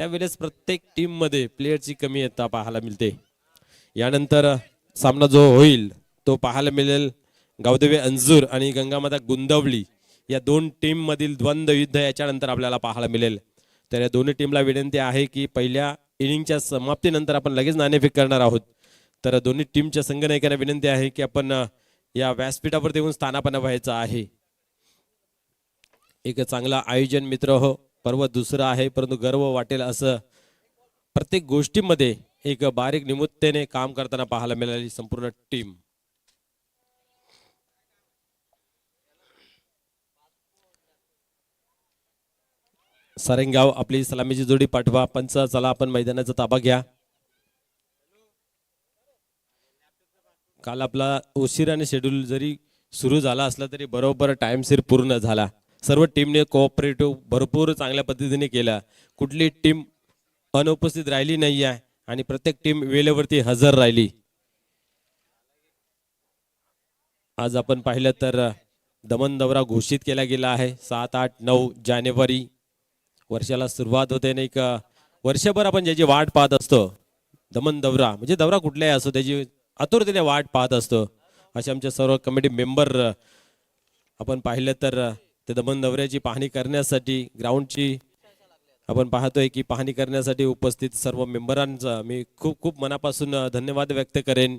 त्यावेळेस प्रत्येक टीम मध्ये प्लेयरची कमी येता पाहायला मिळते। यानंतर सामना जो होईल तो पाहायला मिळेल गावदेवी अंजूर आणि गंगामाता गुंदवली या दोन टीम मधील द्वंद्व युद्ध याच्यानंतर आपल्याला पाहायला मिळेल। तर या दोन्ही टीमला विनंती आहे की पहिल्या इनिंगच्या समाप्तीनंतर आपण लगेच नाणेफेक करणार आहोत। तर दोन्ही टीमच्या संघनायकांना विनंती आहे की आपण या व्यासपीठावर येऊन स्थानापन्न व्हायचं आहे। एक चांगला आयोजन मित्र हो, पर्व दुसरं आहे परंतु गर्व वाटेल असं प्रत्येक गोष्टीमध्ये एक बारीक निमुत्तेने काम करताना पाहायला मिळाली संपूर्ण टीम। सारेंगाव आपली सलामीची जोडी पाठवा। पंच चला आपण मैदानाचा ताबा घ्या। काल आपला उशिराने शेड्यूल जरी सुरू झाला असला तरी बरोबर टाइमशीर पूर्ण झाला। सर्व टीमने कोऑपरेटिव्ह भरपूर चांगल्या पद्धतीने केला। कुठली टीम अनुपस्थित राहिली नाही आहे आणि प्रत्येक टीम वेळेवरती हजर राहिली। आज आपण पाहिलं तर दमन दौरा घोषित केला गेला आहे 7, 8, 9 जानेवारी। वर्षाला सुरुवात होते नाही का, वर्षभर आपण ज्याची वाट पाहत असतो दमन दौरा म्हणजे दौरा कुठलाही असो त्याची आतुरतेने वाट पाहत असतो। असे आमचे सर्व कमिटी मेंबर आपण पाहिलं तर ते दमन दौऱ्याची पाहणी करण्यासाठी ग्राउंडची आपण पाहतोय की पाहणी करण्यासाठी उपस्थित सर्व मेंबरांचा मी खूप खूप मनापासून धन्यवाद व्यक्त करेन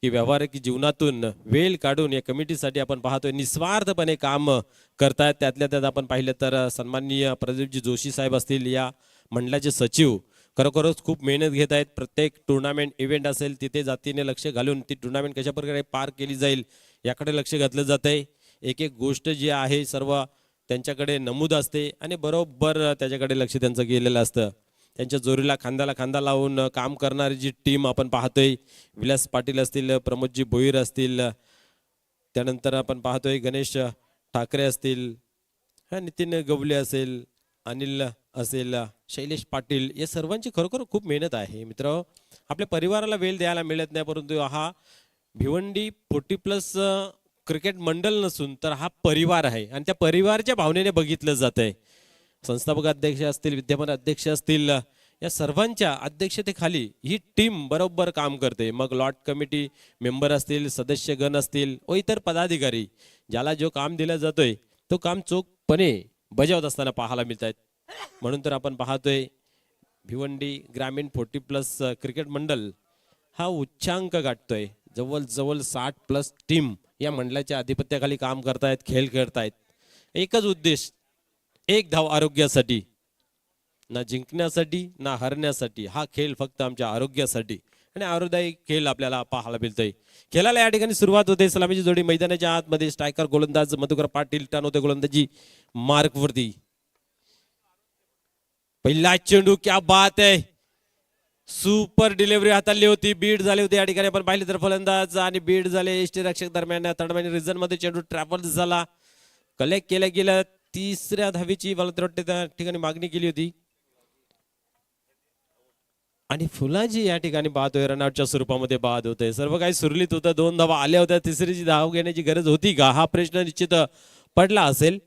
की व्यावहारिक जीवनातून वेळ काढून या कमिटीसाठी आपण पाहतोय निस्वार्थपणे काम करतायत। त्यातल्या त्यात आपण पाहिलं तर सन्माननीय प्रदीपजी जोशी साहेब असतील या मंडळाचे सचिव खरोखरच खूप मेहनत घेत आहेत। प्रत्येक टुर्नामेंट इव्हेंट असेल तिथे जातीने लक्ष घालून ती टुर्नामेंट कशा प्रकारे पार केली जाईल याकडे लक्ष घातलं जात आहे। एक एक गोष्ट जी आहे सर्व त्यांच्याकडे नमूद असते आणि बरोबर त्याच्याकडे लक्ष त्यांचं गेलेलं असतं। त्यांच्या जोरीला खांद्याला खांदा लावून काम करणारी जी टीम आपण पाहतोय विलास पाटील असतील, प्रमोदजी भोईर असतील, त्यानंतर आपण पाहतोय गणेश ठाकरे असतील, नितीन गवले असेल, अनिल असेल, शैलेश पाटील या सर्वांची खरोखर खूप मेहनत आहे। मित्र आपल्या परिवाराला वेळ द्यायला मिळत नाही परंतु हा भिवंडी 40+ क्रिकेट मंडळ नसून तर हा परिवार आहे आणि त्या परिवाराच्या भावनेने बघितलं जात आहे। संस्थापक अध्यक्ष असतील, विद्यमान अध्यक्ष असतील या सर्वांच्या अध्यक्षतेखाली ही टीम बरोबर काम करते। मग लॉट कमिटी मेंबर असतील, सदस्यगण असतील व इतर पदाधिकारी ज्याला जो काम दिला जातोय तो काम चोखपणे बजावत असताना पाहायला मिळत आहेत। म्हणून तर आपण पाहतोय भिवंडी ग्रामीण 40+ क्रिकेट मंडळ हा उच्चांक गाठतोय। जवळजवळ 60+ टीम या मंडळाच्या आधिपत्याखाली काम करतायत, खेळ खेळतायत। एकच उद्देश, एक धाव आरोग्यासाठी, ना जिंकण्यासाठी ना हरण्यासाठी, हा खेळ फक्त आमच्या आरोग्यासाठी आणि आरोग्यदायी खेळ आपल्याला पाहायला मिळतोय। खेळाला या ठिकाणी सुरुवात होते। सलामीची जोडी मैदानाच्या आतमध्ये स्ट्रायकर गोलंदाज मधुकर पाटील टर्न होते गोलंदाजी मार्क वरती। पहिला चेंडू क्या बात आहे, सुपर डिलिव्हरी हाताळली होती, बीड झाली होती या ठिकाणी आपण पाहिली तर फलंदाज आणि बीड झाले यष्टीरक्षक दरम्यान तडमॅन रिझन मध्ये चेंडू ट्रॅव्हल झाला, कलेक्ट केल्या गेल्या। तिसऱ्या धावीची मला तर वाटते त्या ठिकाणी मागणी केली होती आणि फुलाजी या ठिकाणी बाद होय रनआउटच्या स्वरूपामध्ये बाद होते। सर्व काही सुरळीत होतं, 2 धावा आल्या होत्या, तिसरीची धाव घेण्याची गरज होती का हा प्रश्न निश्चित पडला असेल।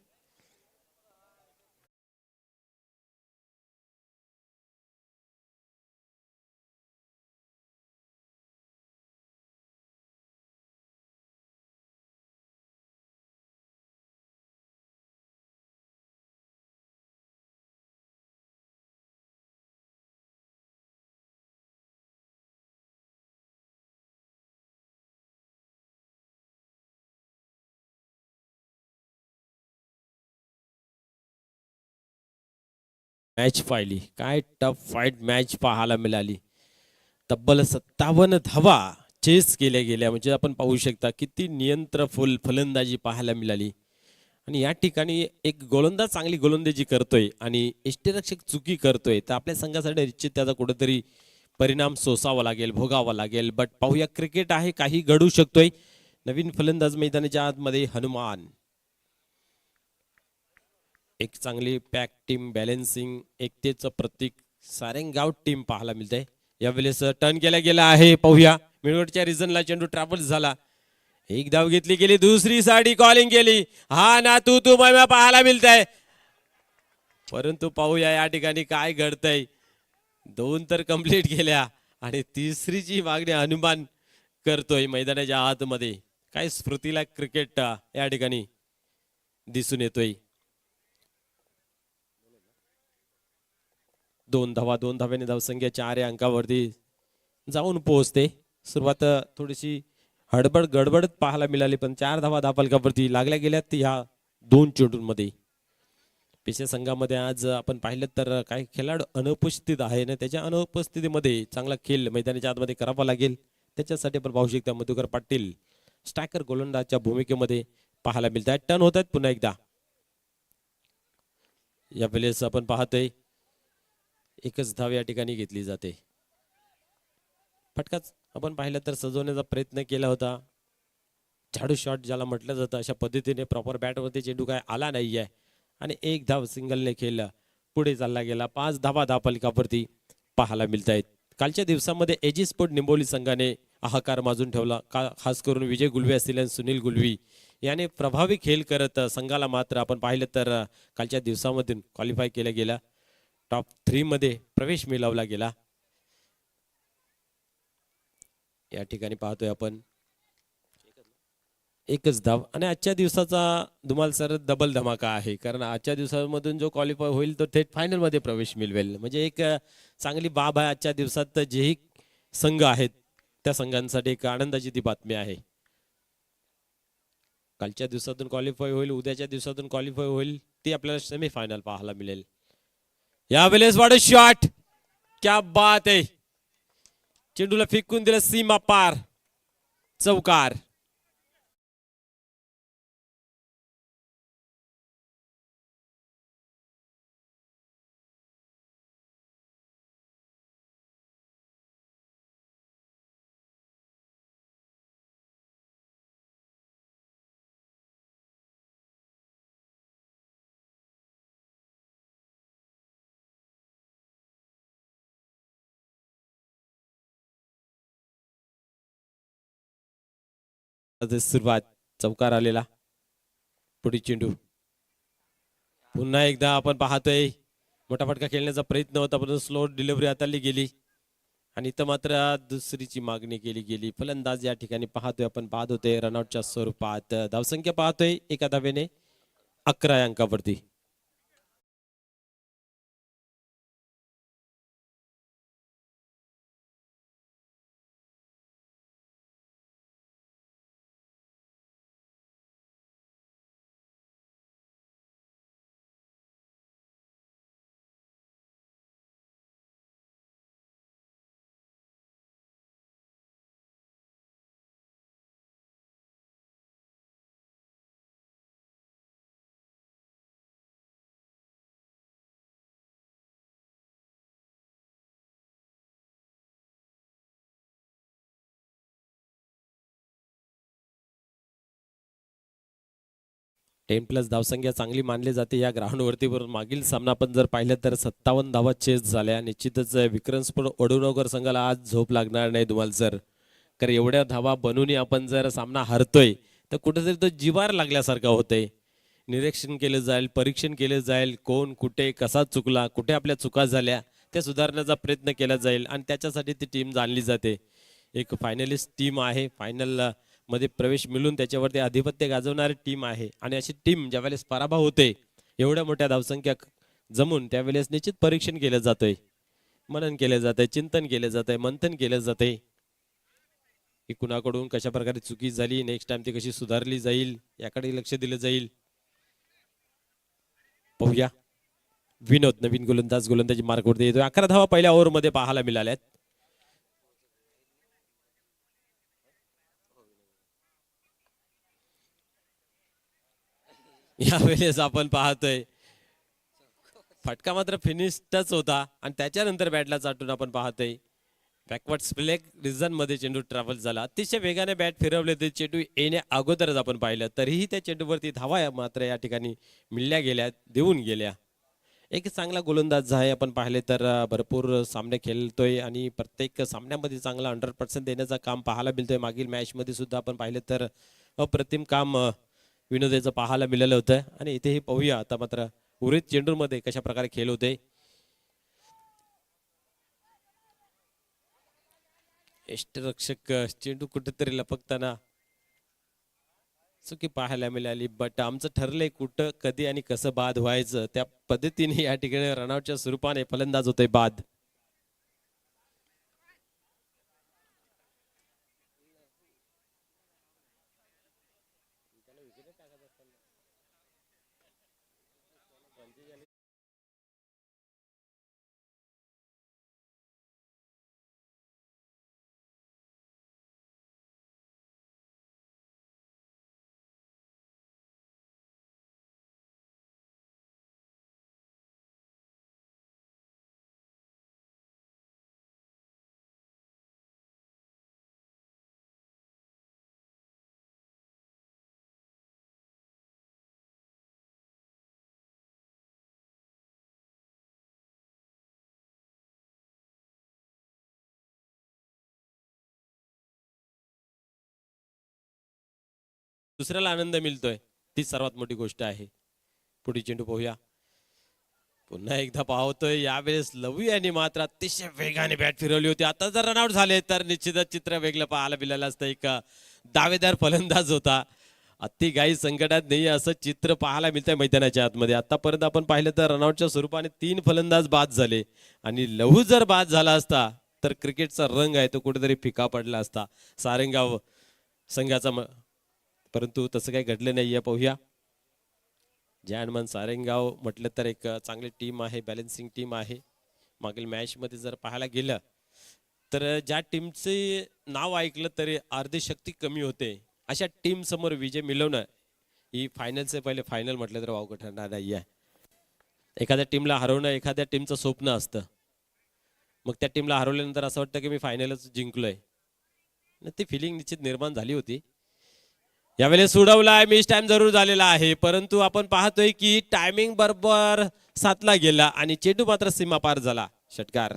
मॅच पाहिली, काय टफ फाईट मॅच पाहायला मिळाली। तब्बल 57 धावा चेस केल्या गेल्या म्हणजे आपण पाहू शकता किती नियंत्रणफुल फलंदाजी पाहायला मिळाली। आणि या ठिकाणी एक गोलंदाज चांगली गोलंदाजी करतोय आणि यष्टीरक्षक चुकी करतोय तर आपल्या संघासाठी निश्चित त्याचा कुठेतरी परिणाम सोसावा लागेल, भोगावा लागेल। बट पाहूया, क्रिकेट आहे, काही घडू शकतोय। नवीन फलंदाज मैदानाच्या आतमध्ये हनुमान, एक चांगली पॅक टीम, बॅलेन्सिंग एकतेचं प्रतीक सारेंगाव टीम पाहायला मिळते। यावेळेस टर्न केला गेला आहे, पाहूया मिडवटच्या रिझनला चेंडू ट्रॅव्हल झाला, एक धाव घेतली गेली, दुसरी साठी कॉलिंग केली, हा ना तू पाहायला मिळतंय। परंतु पाहूया या ठिकाणी काय घडतंय। 2 तर कंप्लीट केल्या आणि तिसरीची मागणी अनुमान करतोय मैदानाच्या आतमध्ये. काय स्मृतीला क्रिकेट या ठिकाणी दिसून येतोय. 2 धावा, 2 धाव्याने धावसंख्या 4 या अंकावरती जाऊन पोहोचते. सुरुवात थोडीशी हडबड गडबड पाहायला मिळाली, पण 4 धावा धावफलकावरती लागल्या गेल्यात या 2 चेंडूंमध्ये. पेशे संघामध्ये आज आपण पाहिलं तर काही खेळाडू अनुपस्थित आहे ना, त्याच्या अनुपस्थितीमध्ये चांगला खेळ मैदानाच्या आतमध्ये करावा लागेल. त्याच्यासाठी आपण पाहू शकता मधुकर पाटील स्ट्रायकर गोलंदाजच्या भूमिकेमध्ये पाहायला मिळतात. टर्न होत आहेत पुन्हा एकदा. या वेळेस आपण पाहतोय एकच धाव या ठिकाणी घेतली जाते. फटकाच आपण पाहिलं तर सजवण्याचा प्रयत्न केला होता. झाडू शॉट ज्याला म्हटलं जातं, अशा पद्धतीने प्रॉपर बॅटवरती चेंडू काय आला नाहीये आणि एक धाव सिंगलने खेळ पुढे चालला गेला. 5 धावा धावफलकावरती पाहायला मिळत आहेत. कालच्या दिवसामध्ये एजी स्पोर्ट निंबोली संघाने हाहाकार माजून ठेवला. खास करून विजय गुलवी असतील आणि सुनील गुलवी याने प्रभावी खेळ करत संघाला मात्र आपण पाहिलं तर कालच्या दिवसामधून क्वालिफाय केला गेला. टॉप 3 मध्ये प्रवेश मिळवला गेला. या ठिकाणी पाहतोय आपण एकच धाव आणि आजच्या दिवसाचा धुमाल सर डबल धमाका आहे, कारण आजच्या दिवसामधून जो क्वालिफाय होईल तो थेट फायनल मध्ये प्रवेश मिळवेल. म्हणजे एक चांगली बाब आहे आजच्या दिवसात. जेही संघ आहेत त्या संघांसाठी एक आनंदाची ती बातमी आहे. कालच्या दिवसातून क्वालिफाय होईल, उद्याच्या दिवसातून क्वालिफाय होईल, ती आपल्याला सेमी फायनल पाहायला मिळेल. यावेळेस वाढ शॉट, क्या बात आहे. चेंडूला फेकून दिलं सीमा पार, चौकार. सुरुवात चौकार आलेला. पुढे चेंडू पुन्हा एकदा आपण पाहतोय मोठा फटका खेळण्याचा प्रयत्न होता, परंतु स्लो डिलिव्हरी हाताळली गेली आणि इथं मात्र दुसरीची मागणी केली गेली. फलंदाज या ठिकाणी पाहतोय आपण बाद होते रनआउटच्या स्वरूपात. धावसंख्या पाहतोय एका धावेने 11 अंकावरती. +10 धावसंख्या चांगली मानली जाते या ग्राउंडवरती. बरोबर मागील सामना आपण जर पाहिलं तर 57 धावा चेस झाल्या. निश्चितच विक्रमस्फोट वडूनगर संघाला आज झोप लागणार नाही तुम्हाला सर, कारण एवढ्या धावा बनवूनही आपण जर सामना हरतोय तर कुठेतरी तो जिवार लागल्यासारखा होतंय. निरीक्षण केलं जाईल, परीक्षण केलं जाईल, कोण कुठे कसा चुकला, कुठे आपल्या चुका झाल्या त्या सुधारण्याचा प्रयत्न केला जाईल आणि त्याच्यासाठी ती टीम आणली जाते. एक फायनलिस्ट टीम आहे, फायनल मध्ये प्रवेश मिळून त्याच्यावरती आधिपत्य गाजवणारी टीम आहे आणि अशी टीम ज्यावेळेस पराभव होते एवढ्या मोठ्या धावसंख्या जमून त्यावेळेस निश्चित परीक्षण केलं जातंय, मनन केलं जातंय, चिंतन केलं जातंय, मंथन केलं जातंय की कुणाकडून कशा प्रकारे चुकी झाली, नेक्स्ट टाइम ती कशी सुधारली जाईल याकडे लक्ष दिलं जाईल. पाहूया विनोद नवीन गोलंदाजी मार्कवरती येतोय. 11 धावा पहिल्या ओव्हरमध्ये पाहायला मिळाल्यात. यावेळेस आपण पाहतोय फटका मात्र फिनिशच होता आणि त्याच्यानंतर बॅटला चाटून आपण पाहतोय बॅकवर्ड स्प्लेक रिझन मध्ये चेंडू ट्रॅव्हल झाला. अतिशय वेगाने बॅट फिरवले ते चेंडू येण्या अगोदरच आपण पाहिलं, तरीही त्या चेंडूवरती धावा मात्र या ठिकाणी मिळल्या गेल्या, देऊन गेल्या. एक चांगला गोलंदाज आहे, आपण पाहिले तर भरपूर सामने खेळतोय आणि प्रत्येक सामन्यामध्ये चांगला 100% देण्याचं काम पाहायला मिळतोय. मागील मॅच मध्ये सुद्धा आपण पाहिलं तर अप्रतिम काम विनोदेचं पाहायला मिळालं होतं आणि इथेही पाहूया आता मात्र उरीत चेंडूमध्ये कशा प्रकारे खेळ होते. यष्टीरक्षक चेंडू कुठेतरी लपकताना चुकी पाहायला मिळाली. बट आमचं ठरलंय कुठं कधी आणि कसं बाद व्हायचं त्या पद्धतीने या ठिकाणी रनआउटच्या स्वरूपाने फलंदाज होते बाद. दुसऱ्याला आनंद मिळतोय ती सर्वात मोठी गोष्ट आहे. पुढे चेंडू पाहूया. पुन्हा एकदा पाहतोय यावेळेस लवू यांनी मात्र अतिशय वेगाने बॅट फिरवली होती. आता जर रनआउट झाले तर निश्चितच चित्र वेगळं पाहायला मिळालं असतं. एक दावेदार फलंदाज होता. अति काही संकटात नाही असं चित्र पाहायला मिळतंय मैदानाच्या आतमध्ये. आतापर्यंत आपण पाहिलं तर रनआउटच्या स्वरूपाने 3 फलंदाज बाद झाले आणि लहू जर बाद झाला असता तर क्रिकेटचा रंग आहे तो कुठेतरी फिका पडला असता सारंगाव संघाचा. परंतु तसं काही घडलं नाहीये. पाहूया. जय हनुमान सारंगाव म्हटलं तर एक चांगली टीम आहे, बॅलन्सिंग टीम आहे. मागील मॅच मध्ये जर पाहायला गेलं तर ज्या टीमचे नाव ऐकलं तरी अर्धी शक्ती कमी होते अशा टीम समोर विजय मिळवणं ही फायनलचे पहिले फायनल म्हटलं तर वावगं ठरणार नाही आहे. एखाद्या टीमला हरवणं एखाद्या टीमचं स्वप्न असतं. मग त्या टीमला हरवल्यानंतर असं वाटतं की मी फायनलच जिंकलोय. ती फिलिंग निश्चित निर्माण झाली होती. यावेळेस सोडवलाय मिस टाइम जरूर झालेला आहे परंतु आपण पाहतोय की टायमिंग बरोबर साधला गेला आणि चेंडू मात्र सीमा पार झाला. षटकार.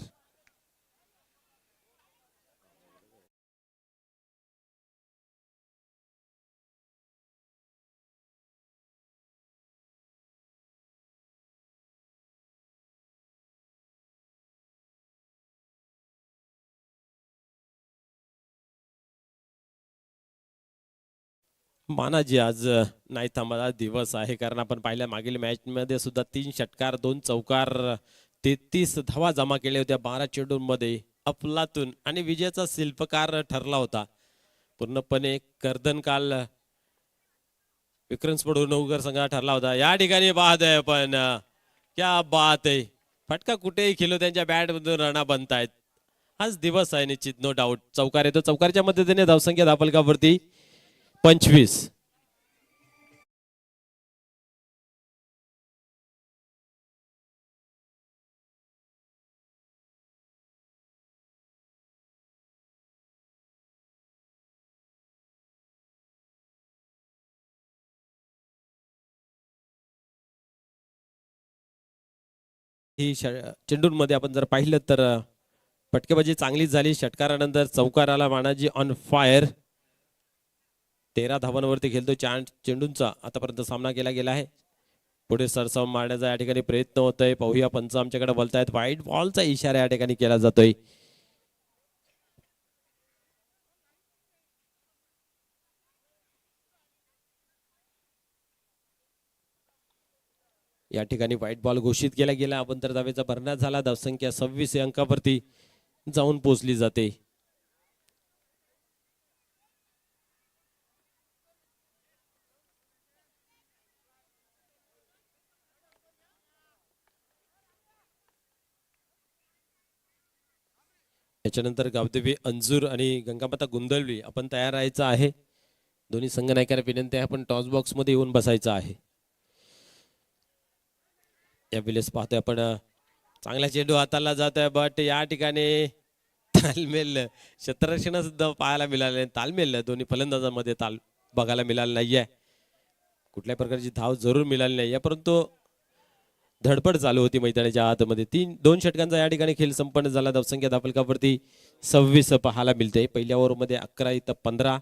मानाजी आज नाही थांबला दिवस आहे कारण आपण पाहिल्या मागील मॅच मध्ये सुद्धा 3 षटकार 2 चौकार 33 धावा जमा केल्या होत्या 12 चेंडूंमध्ये. अफलातून आणि विजयाचा शिल्पकार ठरला होता. पूर्णपणे कर्दन काल विक्रम स्पोर्ट नवगर संघ ठरला होता. या ठिकाणी बाद आहे पण क्या बात आहे. फटका कुठेही खेळलो त्यांच्या बॅट मधून रना बनतायत. हाच दिवस आहे निश्चित नो डाऊट. चौकार येतो चौकारच्या मदतीने धावसंख्या धापलकावरती 25. ही चेंडूंमध्ये आपण जर पाहिलं तर फटकेबाजी चांगलीच झाली. षटकारानंतर चौकाराला मानाजी ऑन फायर. 13 धावांवरती खेळतो चेंडूंचा आतापर्यंत सामना केला गेला आहे. पुढे सरसावून मारण्याचा या ठिकाणी प्रयत्न होतोय. पाहूया पंच आमच्याकडे बोलतायत. व्हाईट बॉलचा इशारा या ठिकाणी केला जातोय. या ठिकाणी व्हाईट बॉल घोषित केला गेला. आपण तर धावेचा भरणा झाला. धावसंख्या 26 अंकावरती जाऊन पोहोचली जाते. त्याच्यानंतर गावदेवी अंजूर आणि गंगामाता गुंदलवी आपण तयार राहायचं आहे. दोन्ही संघ नायकांना विनंती आहे आपण टॉस बॉक्स मध्ये येऊन बसायचं आहे. यावेळेस पाहतोय आपण चांगला चेंडू हाताला जात आहे बट या ठिकाणी तालमेल क्षेत्ररक्षण सुद्धा पाहायला मिळाले. तालमेल दोन्ही फलंदाजांमध्ये बघायला मिळाला नाहीये. कुठल्या प्रकारची धाव जरूर मिळाली नाहीये परंतु धडपड चालू होती मैदानाच्या आतमध्ये. 2 षटकांचा या ठिकाणी खेळ संपन्न झाला. धावसंख्या धापलकावरती 26 पाहायला मिळते. पहिल्या ओव्हरमध्ये 11 इथं 15.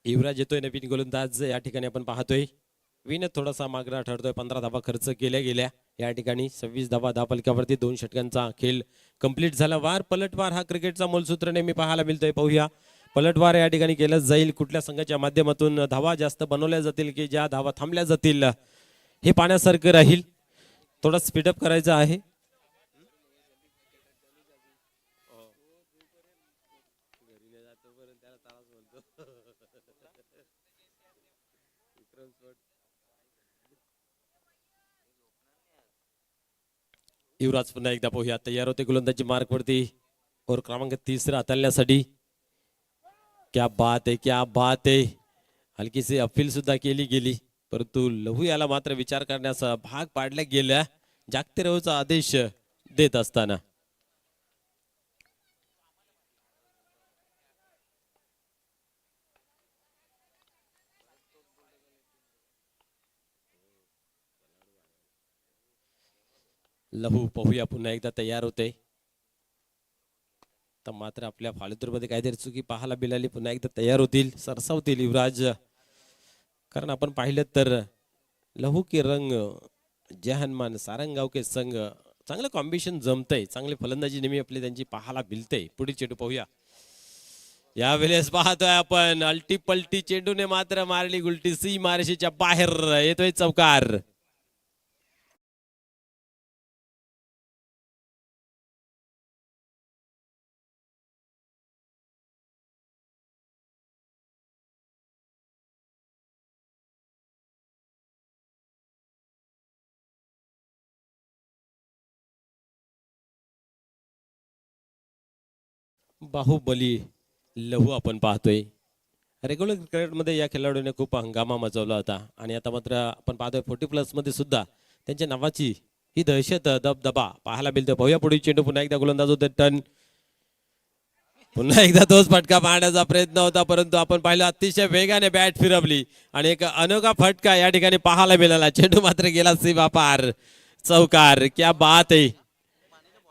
युवराज येतोय नवीन गोलंदाज या ठिकाणी आपण पाहतोय. विन थोडासा मागणा ठरतोय. 15 धावा खर्च केल्या गेल्या या ठिकाणी. 26 धावा धापलक्यावरती 2 षटकांचा खेळ कंप्लीट झाला. वार पलटवार हा क्रिकेटचा मूलसूत्र नेहमी पाहायला मिळतोय. पाहूया पलटवार या ठिकाणी केलं जाईल. कुठल्या संघाच्या माध्यमातून धावा जास्त बनवल्या जातील की ज्या धावा थांबल्या जातील हे पाहण्यासारखं राहील. थोडा स्पीडअप करायचं आहे. युवराज पुन्हा एकदा पाहूया. तयार होते गोलंदाजी मार्क वरती. ओव्हर क्रमांक 30 हाताळण्यासाठी. क्या बात आहे, क्या बात आहे. हलकीशी अपील सुद्धा केली गेली परंतु लहू याला मात्र विचार करण्यास भाग पाडल्या गेल्या जागते राहूचा आदेश देत असताना. लहू पाहूया पुन्हा एकदा तयार होते. तर मात्र आपल्या फालतूरमध्ये काहीतरी चुकी पाहायला मिळाली. पुन्हा एकदा तयार होतील, सरसावतील युवराज. कारण आपण पाहिलं तर लहू के रंग जय हनुमान सारंगाव के संघ चांगलं कॉम्बिनेशन जमतंय. चांगली फलंदाजी नेहमी आपली त्यांची पाहायला मिळते. पुढील चेंडू पाहूया. यावेळेस पाहतोय आपण अल्टी पलटी चेंडूने मात्र मारली गुलटी. सी मारशीच्या बाहेर येतोय चौकार. बाहुबली लहू आपण पाहतोय. रेग्युलर क्रिकेटमध्ये या खेळाडूने खूप हंगामा मचवला होता आणि आता मात्र आपण पाहतोय 40+ मध्ये सुद्धा त्यांच्या नावाची ही दहशत दबदबा पाहायला मिळतोय. पाहूया पुढील चेंडू. पुन्हा एकदा गोलंदाज होते टर्न. पुन्हा एकदा तोच फटका मारण्याचा प्रयत्न होता परंतु आपण पाहिलं अतिशय वेगाने बॅट फिरवली आणि एक अनोखा फटका या ठिकाणी पाहायला मिळाला. चेंडू मात्र गेला सीमा पार. चौकार. क्या बात आहे.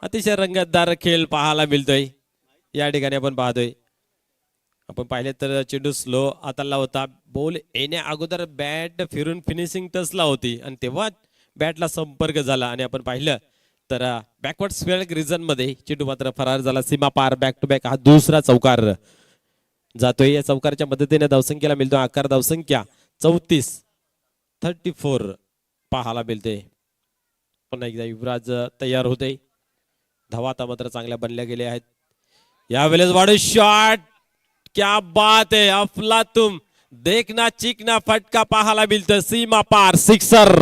अतिशय रंगतदार खेळ पाहायला मिळतोय या ठिकाणी आपण पाहतोय. आपण पाहिले तर चेंडू स्लो हाताला होता. बॉल येण्या अगोदर बॅट फिरून फिनिशिंग टचला होती आणि तेव्हा बॅटला संपर्क झाला आणि आपण पाहिलं तर बॅकवर्ड स्क्वेअर रिजन मध्ये चेंडू मात्र फरार झाला. सीमा पार. बॅक टू बॅक हा दुसरा चौकार जातोय. या चौकारच्या मदतीने धावसंख्येला मिळतो आकार. धावसंख्या 34 पाहायला मिळते. पुन्हा एकदा युवराज तयार होते. धावा आता मात्र चांगल्या बनल्या गेल्या आहेत. यावेळेस वाढू शॉट. क्या बात है. अफलातून देखना चिकना फटका पाहायला मिळतं. सीमा पार. सिक्सर.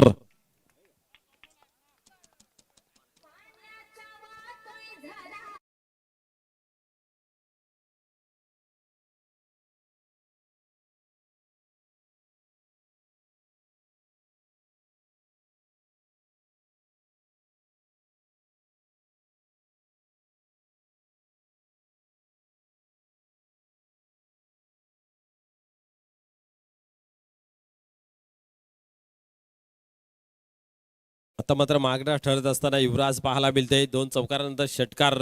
आता मात्र मागणा ठरत असताना युवराज पाहायला मिळते. 2 चौकारानंतर षटकार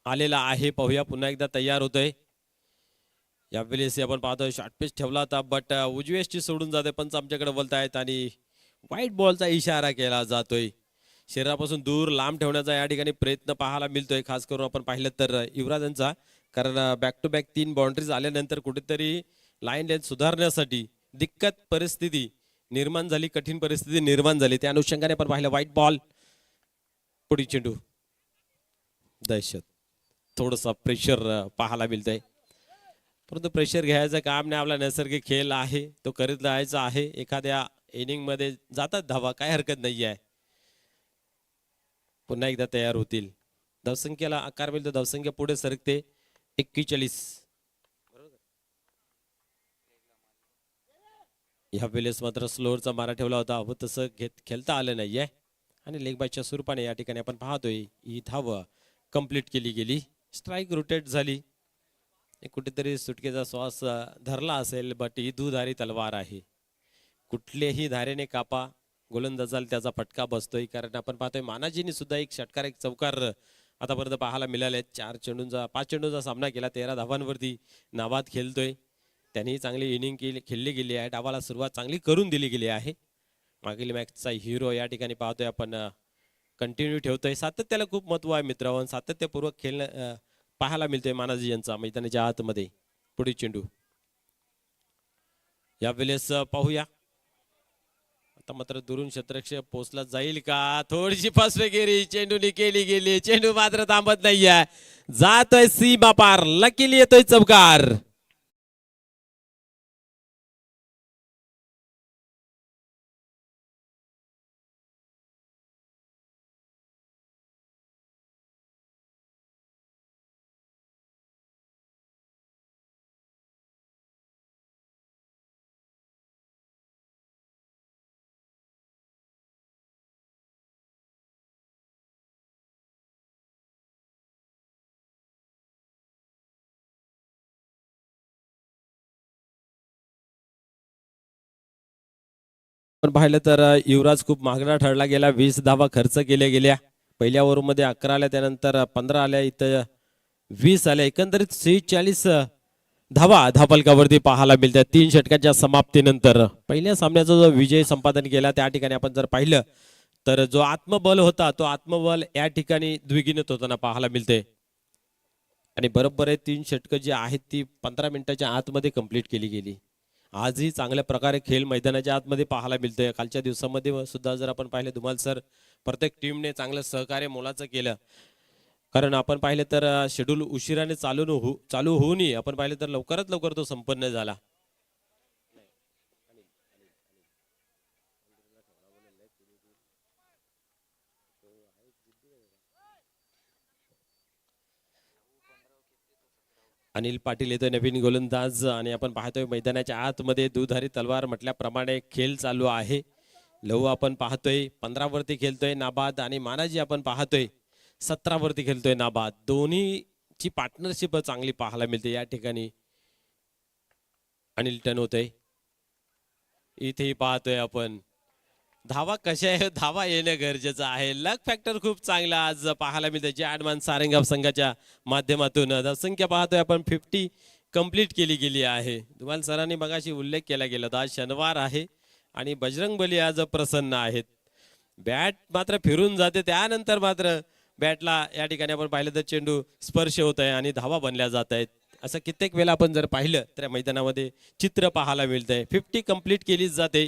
आलेला आहे. पाहूया पुन्हा एकदा तयार होतोय. यावेळेस आपण पाहतोय शॉर्ट पिच ठेवला होता बट उजवेसची सोडून जाते. पंच आमच्याकडे बोलतायत आणि व्हाईट बॉलचा इशारा केला जातोय. शरीरापासून दूर लांब ठेवण्याचा या ठिकाणी प्रयत्न पाहायला मिळतोय. खास करून आपण पाहिलं तर युवराजांचा. कारण बॅक टू बॅक 3 बाउंड्रीज आल्यानंतर कुठेतरी लाईन लेंथ सुधारण्यासाठी दिक्कत परिस्थिती निर्माण झाली. कठीण परिस्थिती निर्माण झाली. त्या अनुषंगाने पण पाहिलं व्हाईट बॉल. पुढील चेंडू. दहशत. थोडंसं प्रेशर पाहायला मिळतंय परंतु प्रेशर घ्यायचं काम नाही. आपला नैसर्गिक खेळ आहे तो करीत राहायचा आहे. एखाद्या इनिंग मध्ये जातात धावा काय हरकत नाही आहे. पुन्हा एकदा तयार होतील. धावसंख्येला आकार मिळतो. धावसंख्या पुढे सरकते. 41. ह्या वेळेस मात्र स्लोअरचा मारा ठेवला होता. व तसं खेळता आलं नाहीये आणि लेग बायच्या स्वरूपाने या ठिकाणी आपण पाहतोय ही धाव कंप्लीट केली गेली. स्ट्राईक रोटेट झाली. कुठेतरी सुटकेचा श्वास धरला असेल बट ही दुधारी तलवार आहे. कुठल्याही धारेने कापा गोलंदाजाला त्याचा फटका बसतोय, कारण आपण पाहतोय मानाजीने सुद्धा एक षटकार एक चौकार आतापर्यंत पाहायला मिळाले. 5 चेंडूंचा सामना केला, 13 धावांवरती नाबाद खेळतोय. त्यांनी चांगली इनिंग खेळली गेली आहे. डावाला सुरुवात चांगली करून दिली गेली आहे. मागील मॅचचा हिरो या ठिकाणी पाहतोय आपण कंटिन्यू ठेवतोय. सातत्याला खूप महत्व आहे मित्रांनो. सातत्यपूर्वक खेळणं पाहायला मिळतोय मानाजी यांचा मैदानाच्या आतमध्ये. पुढील चेंडू यावेळेस पाहूया. आता मात्र दुरून क्षेत्ररक्षक पोहोचला जाईल का? थोडीशी फसवेगिरी चेंडूने केली गेली. चेंडू मात्र थांबत नाहीये, जातोय सीमा पार. लकीली येतोय चौकार. पण पाहिलं तर युवराज खूप महागडा ठरला गेला. 20 धावा खर्च केल्या गेल्या. पहिल्या ओव्हरमध्ये 11 आल्या, त्यानंतर 15 आल्या, इथं 20 आल्या. एकंदरीत 46 धावा धापलकावरती पाहायला मिळतात 3 षटकांच्या समाप्तीनंतर. पहिल्या सामन्याचा जो विजय संपादन केला त्या ठिकाणी आपण जर पाहिलं तर जो आत्मबल होता तो आत्मबल या ठिकाणी द्विगुणित होताना पाहायला मिळते. आणि बरोबर आहे 3 षटकं जी आहेत ती 15 मिनिटाच्या आतमध्ये कंप्लीट केली गेली. आजही चांगल्या प्रकारे खेळ मैदानाच्या आतमध्ये पाहायला मिळतोय. कालच्या दिवसामध्ये सुद्धा जर आपण पाहिलं धुमाल सर, प्रत्येक टीमने चांगलं सहकार्य मोलाचं केलं. कारण आपण पाहिलं तर शेड्यूल उशिराने चालू होऊनही आपण पाहिलं तर लवकरात लवकर तो संपन्न झाला. अनिल पाटील येतोय नवीन गोलंदाज. आणि आपण पाहतोय मैदानाच्या आतमध्ये दुधारी तलवार म्हटल्याप्रमाणे खेळ चालू आहे. लहू आपण पाहतोय 15 वरती खेळतोय नाबाद, आणि मानाजी आपण पाहतोय 17 वरती खेळतोय नाबाद. दोन्हीची पार्टनरशिप चांगली पाहायला मिळते या ठिकाणी. अनिल टन होतोय इथेही पाहतोय आपण. धावा कशा आहे, धावा येणं गरजेचं आहे. लक फॅक्टर खूप चांगला आज पाहायला मिळतं जॅडमान सारंगाव संघाच्या माध्यमातून. संख्या पाहतोय आपण 50 कंप्लीट केली गेली आहे. तुम्हाला सरांनी मगाशी उल्लेख केला गेला होता, आज शनिवार आहे आणि बजरंग बली आज प्रसन्न आहेत. बॅट मात्र फिरून जाते, त्यानंतर मात्र बॅटला या ठिकाणी आपण पाहिलं तर चेंडू स्पर्श होत आहे आणि धावा बनल्या जात आहेत. असं कित्येक वेळा आपण जर पाहिलं तर मैदानामध्ये चित्र पाहायला मिळतंय. 50 कंप्लीट केलीच जाते.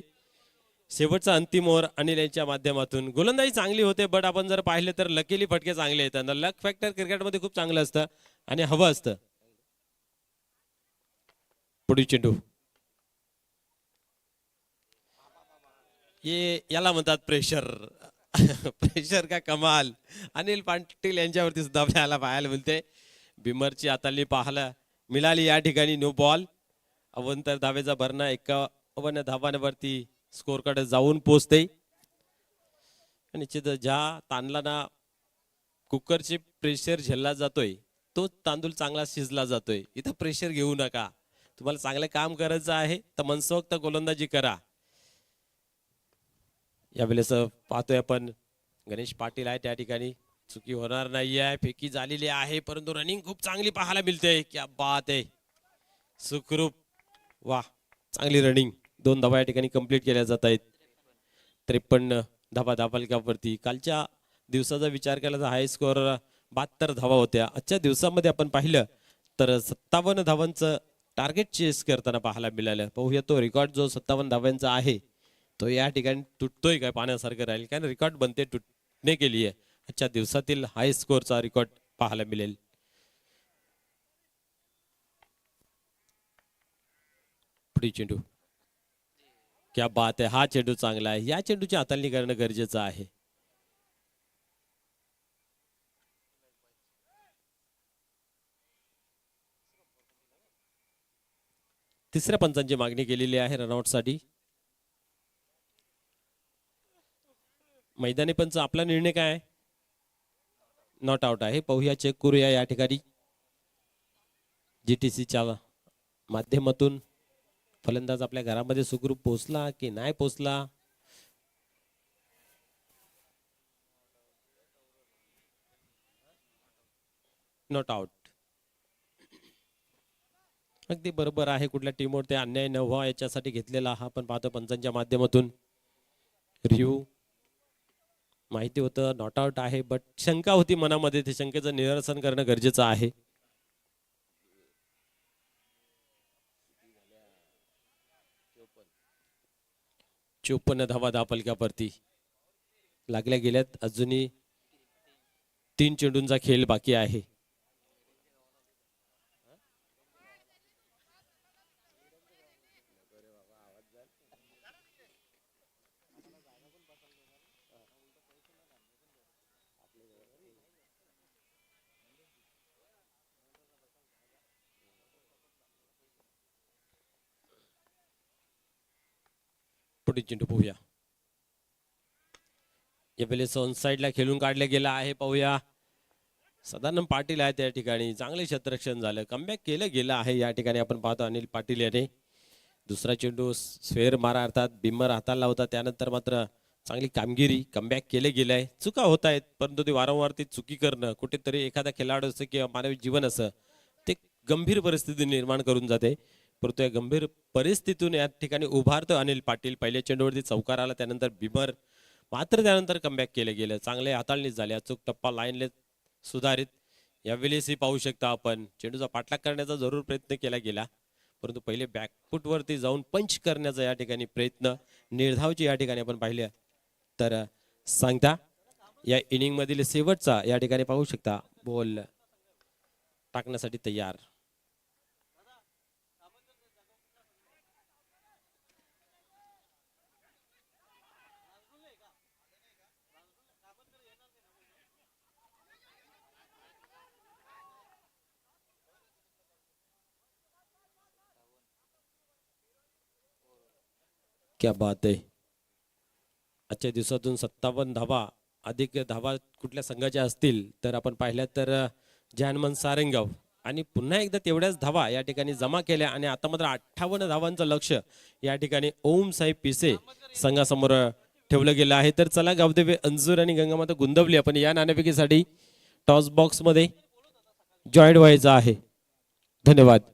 शेवटचा अंतिम ओव्हर अनिल यांच्या माध्यमातून. गोलंदाजी चांगली होते, बट आपण जर पाहिलं तर लकीली फटके चांगले येतात. लक फॅक्टर क्रिकेटमध्ये खूप चांगलं असतं आणि हवं असतं. पुढील चेंडू याला म्हणतात प्रेशर. प्रेशर का कमाल. अनिल पाटील यांच्यावरती सुद्धा आपल्याला पाहायला मिळते. बिमरची हाताळणी पाहायला मिळाली या ठिकाणी. No ball. अवंतर धावेचा भरणा 51 धावांवरती स्कोर कडे जाऊन पोहोचते. निश्चित ज्या तांदळाला कुकरचे प्रेशर झेलला जातोय तो तांदूळ चांगला शिजला जातोय. इथं प्रेशर घेऊ नका. तुम्हाला चांगलं काम करायचं आहे तर मनसोक्त गोलंदाजी करा. यावेळेस पाहतोय आपण गणेश पाटील आहे त्या ठिकाणी. चुकी होणार नाही आहे. फेकी झालेली आहे, परंतु रनिंग खूप चांगली पाहायला मिळते. क्या बात आहे. सुखरूप. वा, चांगली रनिंग. 2 धावा या ठिकाणी कंप्लीट केल्या जात आहेत. 53 धावा धापलकावरती. कालच्या दिवसाचा विचार केला तर हाय स्कोअर 72 धावा होत्या. आजच्या दिवसामध्ये आपण पाहिलं तर 57 धावांचं टार्गेट चेस करताना पाहायला मिळालं. पाहूया तो रेकॉर्ड जो 57 धावांचा आहे तो या ठिकाणी तुटतोय काय, पाण्यासारखं राहील काय. रेकॉर्ड बनते तुटणे के लिए. आजच्या दिवसातील हाय स्कोअरचा रेकॉर्ड पाहायला मिळेल. पुढील चेंडू. क्या बात आहे. हा चेंडू चांगला आहे. या चेंडूची हाताळणी करणं गरजेचं आहे. तिसऱ्या पंचांची मागणी केलेली आहे रनआउट साठी. मैदानी पंच आपला निर्णय काय आहे? नॉट आउट आहे. पाहूया, चेक करूया या ठिकाणी. जीटीसीच्या माध्यमातून फलंदाज आपल्या घरामध्ये सुखरूप पोहोचला की नाही पोहोचला. Not out. अगदी बरोबर आहे. कुठल्या टीमवर ते अन्याय न व्हावा याच्यासाठी घेतलेला हा पण पाहतो पंचांच्या माध्यमातून. रिव्ह्यू माहिती होतं नॉट आउट आहे, बट शंका होती मनामध्ये, ते शंकेचं निरसन करणं गरजेचं आहे. चोपन्न धावा धापलक्यावरती लागल्या गेल्यात. अजूनही 3 चेंडूंचा खेळ बाकी आहे. पुढे चेंडू पाहूया. यावेळेस ऑन साइडला खेळून काढला गेला आहे. पाहूया सदानंद पाटील आहे त्या ठिकाणी. चांगले क्षेत्ररक्षण झालं, कमबॅक केलं गेलं आहे या ठिकाणी. आपण पाहतो अनिल पाटील याने दुसरा चेंडू स्फेअर मारा अर्थात बिम्मर हाताला होता, त्यानंतर मात्र चांगली कामगिरी, कमबॅक केले गेले आहे. चुका होत आहेत, परंतु ते वारंवार ती चुकी करणं कुठेतरी एखादा खेळाडू असं किंवा मानवी जीवन असं ते गंभीर परिस्थिती निर्माण करून जाते. परंतु या गंभीर परिस्थितीतून या ठिकाणी उभारतो अनिल पाटील. पहिल्या चेंडूवरती चौकार आला, त्यानंतर बिमर, मात्र त्यानंतर कमबॅक केलं गेलं. चांगले हाताळणी झाली, अचूक टप्पा लाईनले सुधारित. यावेळेसही पाहू शकता आपण चेंडूचा पाठलाग करण्याचा जरूर प्रयत्न केला गेला, परंतु पहिले बॅकफूट वरती जाऊन पंच करण्याचा या ठिकाणी प्रयत्न निर्धावची या ठिकाणी आपण पाहिले. तर सांगता या इनिंग मधील शेवटचा या ठिकाणी पाहू शकता बॉल टाकण्यासाठी तयार. क्या बात आहे. आजच्या दिवसातून 57 धावा अधिक धावा कुठल्या संघाच्या असतील तर आपण पाहिल्या तर जानमन सारंगाव, आणि पुन्हा एकदा तेवढ्याच धावा या ठिकाणी जमा केल्या. आणि आता मात्र 58 धावांचं लक्ष या ठिकाणी ओम साहेब पिसे संघासमोर ठेवलं गेलं आहे. तर चला गावदेवी अंजूर आणि गंगामाता गुंदवली आपण या नाणेफेकीसाठी टॉस बॉक्स मध्ये जॉईंट व्हायचं आहे. धन्यवाद.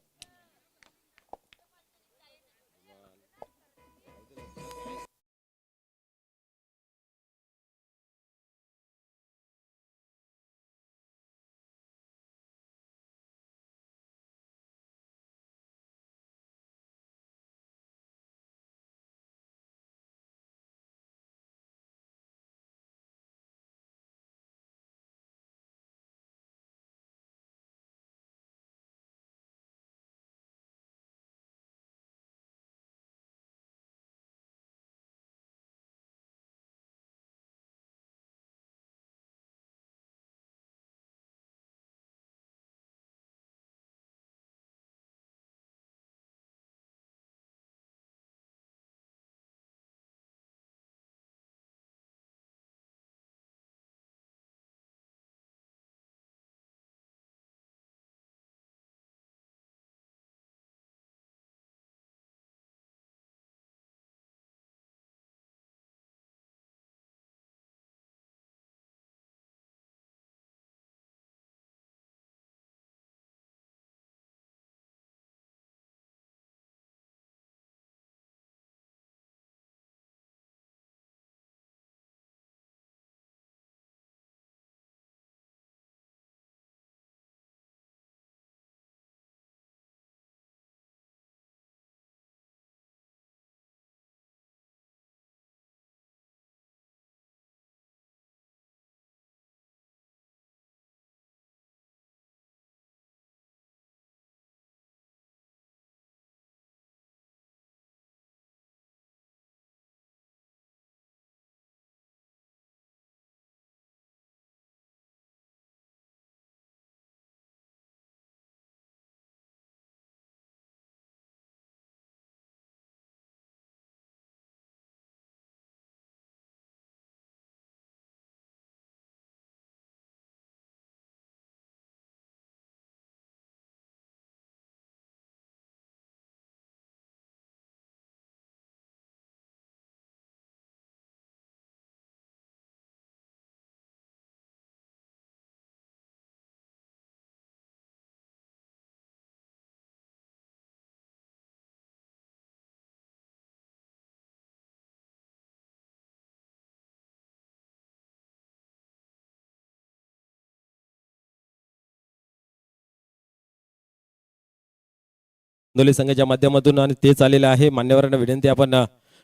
गोंदवली संघाच्या माध्यमातून आणि तेच आलेलं आहे. मान्यवरांना विनंती, आपण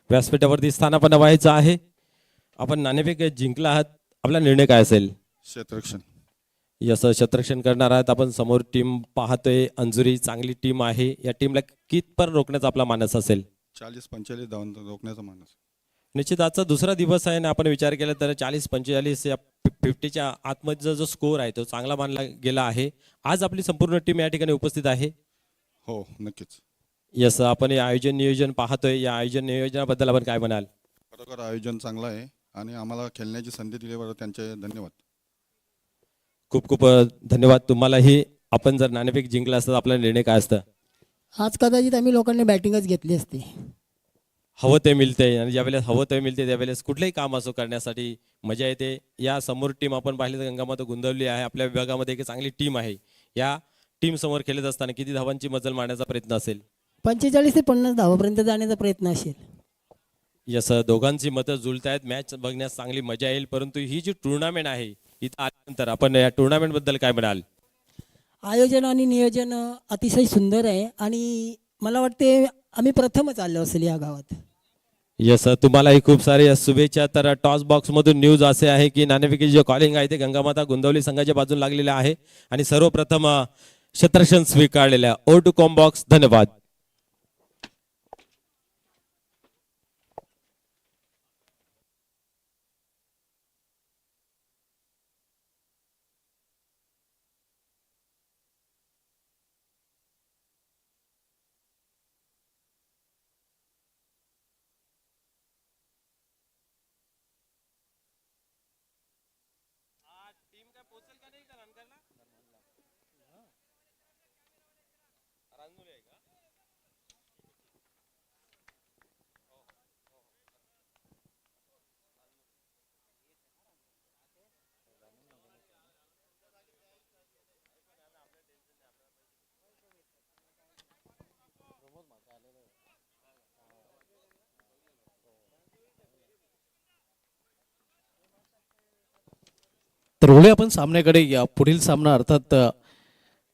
व्यासपीठावरती स्थानापन्न व्हायचं आहे. आपण नाणेफेक जिंकला आहात, आपला निर्णय काय असेल? क्षेत्ररक्षण. यस, क्षेत्ररक्षण करणार आहात आपण. समोर टीम पाहतोय, अंजुरी चांगली टीम आहे. या टीमला कितपर रोखण्याचा आपला मानस असेल? 40-45 धावून रोखण्याचा मानस. निश्चित आजचा दुसरा दिवस आहे आणि आपण विचार केला तर 40-45 या 50च्या आतमध्ये जो स्कोर आहे तो चांगला मानला गेला आहे. आज आपली संपूर्ण टीम या ठिकाणी उपस्थित आहे. हो, नक्कीच. यस, आपण हे आयोजन नियोजन पाहतोय, या आयोजन नियोजनाबद्दल आपण काय म्हणाल? खरोखर आयोजन चांगलं आहे आणि आम्हाला खेळण्याची संधी दिल्याबद्दल त्यांचे धन्यवाद. खूप खूप धन्यवाद तुम्हालाही. आपण जर नाणेफेक जिंकला असता आपला निर्णय काय असता? आज कदाचित आम्ही लोकांनी बॅटिंगच घेतली असती. हवं ते मिळते आणि ज्यावेळेस हवं ते मिळते त्यावेळेस कुठलंही काम असो करण्यासाठी मजा येते. या समोर टीम आपण पाहिली तर गंगामाता गोंदवली आहे. आपल्या विभागामध्ये एक चांगली टीम आहे. या टीम समोर खेळत असताना किती धावांची मजल मारण्याचा प्रयत्न असेल? 45 ते 50 धावापर्यंत जाण्याचा प्रयत्न असेल. यस, दोघांची मतं जुळत आहेत. मॅच बघण्यास चांगली मजा येईल. परंतु ही जी टुर्नामेंट आहे इथं आल्यानंतर आपण या टुर्नामेंट बद्दल काय म्हणाल? आयोजन आणि नियोजन अतिशय सुंदर आहे आणि मला वाटते आम्ही प्रथमच आलो असेल या गावात. यस, तुम्हालाही खूप सारे शुभेच्छा. तर टॉस बॉक्स मधून न्यूज असे आहे की नाणेफेकीचे जे कॉलिंग आहे ते गंगामाता गोंदवली संघाच्या बाजूला लागलेले आहे आणि सर्वप्रथम क्षेत्ररक्षण स्वीकारलेल्या ओ टू कॉम बॉक्स. धन्यवाद. तर ओले आपण सामन्याकडे या. पुढील सामना अर्थात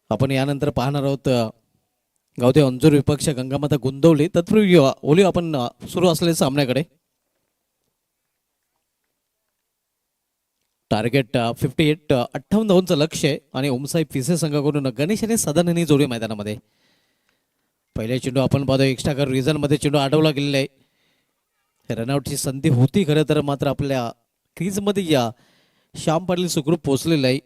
आपण यानंतर पाहणार आहोत गावदेव अंजूर विपक्ष गंगामाता गोंदवली. तत्पूर्वी ओले आपण सुरू असलेल्या सामन्याकडे. टार्गेट 58 58 धावांचं लक्ष आहे आणि ओमसाई पिसे संघाकडून गणेश आणि सदन यांनी जोडी मैदानामध्ये. पहिल्या चेंडू आपण पाहतो एक्स्ट्रा कर रिझन मध्ये चेंडू अडवला गेलेला आहे. रनआउटची संधी होती खरं तर, मात्र आपल्या क्रीजमध्ये या श्याम पाटील सुखरूप पोहोचलेला आहे.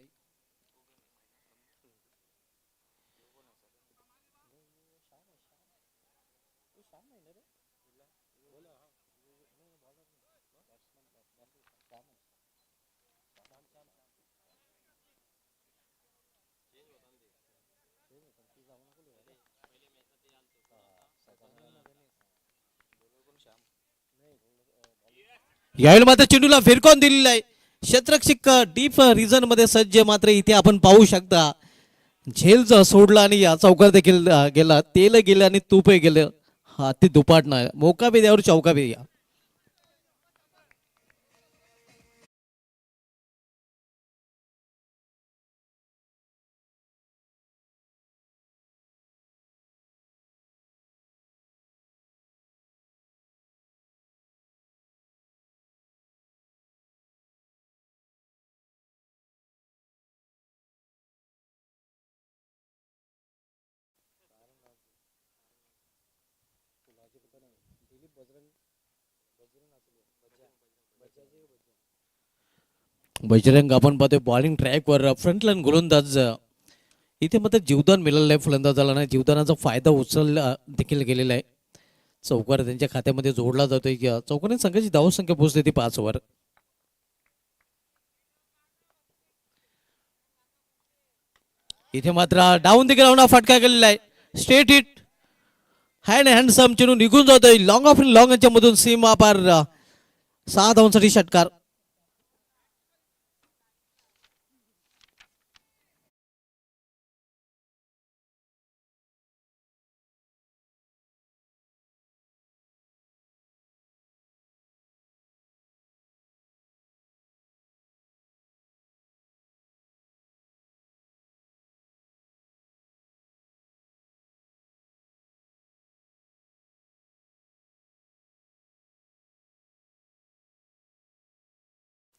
यावेळी मात्र चेंडूला फिरकॉन दिलेला आहे. क्षेत्ररक्षक डीप रिझन मध्ये सज्ज, मात्र इथे आपण पाहू शकता झेल सोडला आणि या चौकार देखील गेला. तेल गेलं आणि तूपही गेलं. हा ते दुपाट नाही, मोका बी द्यावर चौका बी द्या. बजरंग आपण पाहतोय बॉलिंग ट्रॅकवर फ्रंटलाईन गोलंदाज. इथे मात्र जीवदान मिळालेलं आहे फलंदाजाला नाही. जीवदानाचा फायदा उचलला देखील गेलेला आहे. चौकार त्यांच्या खात्यामध्ये जोडला जातोय. चौकाने संघाची धावसंख्या पोहोचली ती 5 वर. इथे मात्र डाऊन देखील लावणा फटका गेलेला आहे. स्ट्रेट हिट हँड हँडसम चेंडू निघून जातोय. लॉंग ऑफ लॉंग यांच्या मधून सीमा पार 6 धावांसाठी षटकार.